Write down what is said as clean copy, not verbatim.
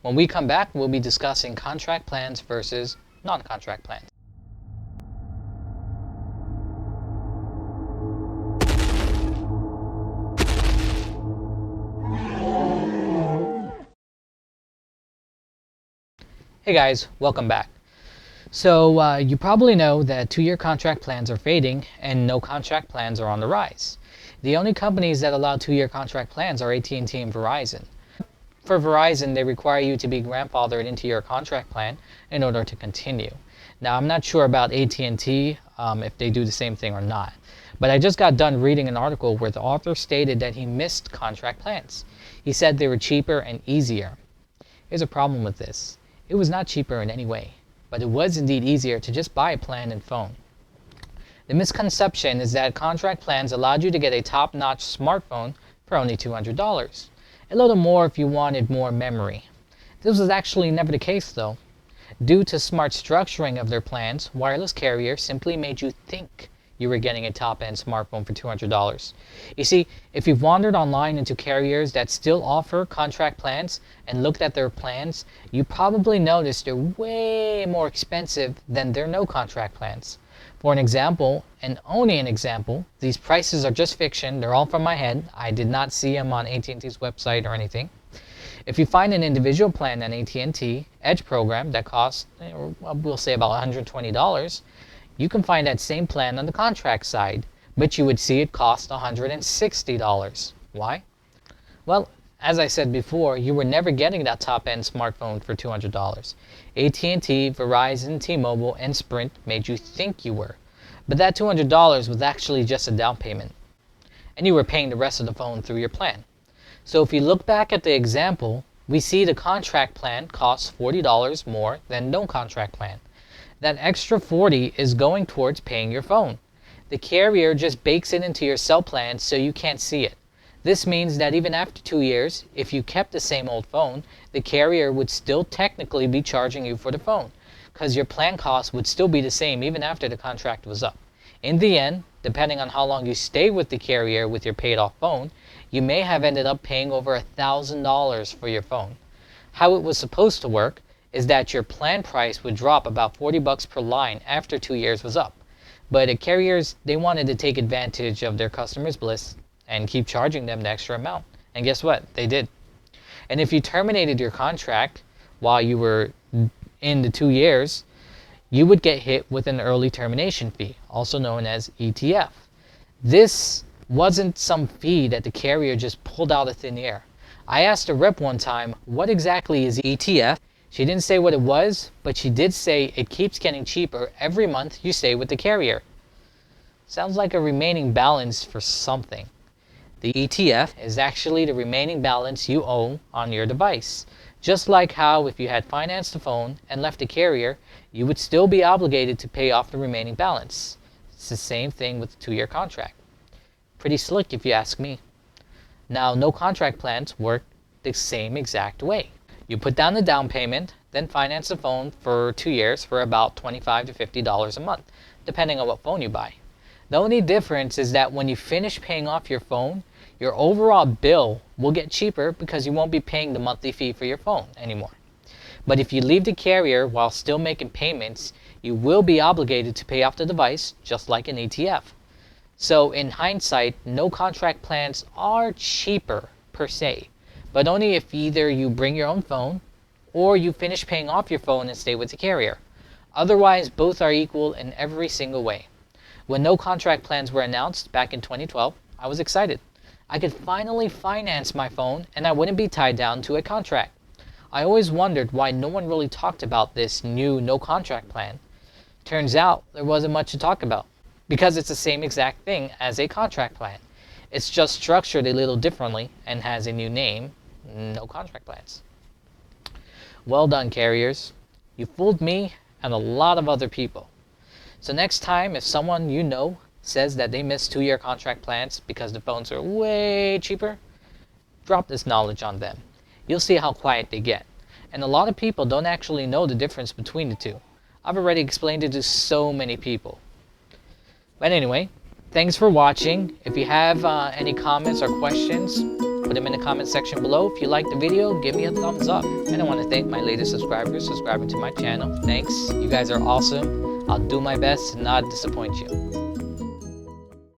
When we come back, we'll be discussing contract plans versus non-contract plans. Hey guys, welcome back. So you probably know that 2-year contract plans are fading and no contract plans are on the rise. The only companies that allow 2-year contract plans are AT&T and Verizon. For Verizon, they require you to be grandfathered into your contract plan in order to continue. Now, I'm not sure about AT&T if they do the same thing or not. But I just got done reading an article where the author stated that he missed contract plans. He said they were cheaper and easier. Here's a problem with this. It was not cheaper in any way, but it was indeed easier to just buy a plan and phone. The misconception is that contract plans allowed you to get a top-notch smartphone for only $200. A little more if you wanted more memory. This was actually never the case though. Due to smart structuring of their plans, wireless carriers simply made you think you were getting a top-end smartphone for $200. You see, if you've wandered online into carriers that still offer contract plans and looked at their plans, you probably noticed they're way more expensive than their no contract plans. For an example, and only an example, these prices are just fiction, they're all from my head. I did not see them on AT&T's website or anything. If you find an individual plan on AT&T Edge program that costs, we'll say about $120, you can find that same plan on the contract side, but you would see it cost $160. Why? Well, as I said before, you were never getting that top-end smartphone for $200. AT&T, Verizon, T-Mobile, and Sprint made you think you were. But that $200 was actually just a down payment. And you were paying the rest of the phone through your plan. So if you look back at the example, we see the contract plan costs $40 more than no contract plan. That extra $40 is going towards paying your phone. The carrier just bakes it into your cell plan so you can't see it. This means that even after 2 years, if you kept the same old phone, the carrier would still technically be charging you for the phone, because your plan cost would still be the same even after the contract was up. In the end, depending on how long you stay with the carrier with your paid off phone, you may have ended up paying over $1,000 for your phone. How it was supposed to work is that your plan price would drop about $40 per line after 2 years was up. But the carriers, they wanted to take advantage of their customers' bliss and keep charging them the extra amount. And guess what? They did. And if you terminated your contract while you were in the 2 years, you would get hit with an early termination fee, also known as ETF. This wasn't some fee that the carrier just pulled out of thin air. I asked a rep one time, what exactly is ETF? She didn't say what it was, but she did say it keeps getting cheaper every month you stay with the carrier. Sounds like a remaining balance for something. The ETF is actually the remaining balance you owe on your device. Just like how if you had financed the phone and left the carrier, you would still be obligated to pay off the remaining balance. It's the same thing with the 2-year contract. Pretty slick if you ask me. Now, no contract plans work the same exact way. You put down the down payment, then finance the phone for 2 years for about $25 to $50 a month, depending on what phone you buy. The only difference is that when you finish paying off your phone, your overall bill will get cheaper because you won't be paying the monthly fee for your phone anymore. But if you leave the carrier while still making payments, you will be obligated to pay off the device just like an ETF. So in hindsight, no contract plans are cheaper per se, but only if either you bring your own phone or you finish paying off your phone and stay with the carrier. Otherwise, both are equal in every single way. When no contract plans were announced back in 2012, I was excited. I could finally finance my phone and I wouldn't be tied down to a contract. I always wondered why no one really talked about this new no contract plan. Turns out there wasn't much to talk about because it's the same exact thing as a contract plan. It's just structured a little differently and has a new name, no contract plans. Well done, carriers. You fooled me and a lot of other people. So next time, if someone you know says that they missed 2-year contract plans because the phones are way cheaper, drop this knowledge on them. You'll see how quiet they get. And a lot of people don't actually know the difference between the two. I've already explained it to so many people. But anyway, thanks for watching. If you have any comments or questions, Put them in the comment section below. If you like the video, give me a thumbs up. And I want to thank my latest subscribers subscribing to my channel. Thanks. You guys are awesome. I'll do my best to not disappoint you.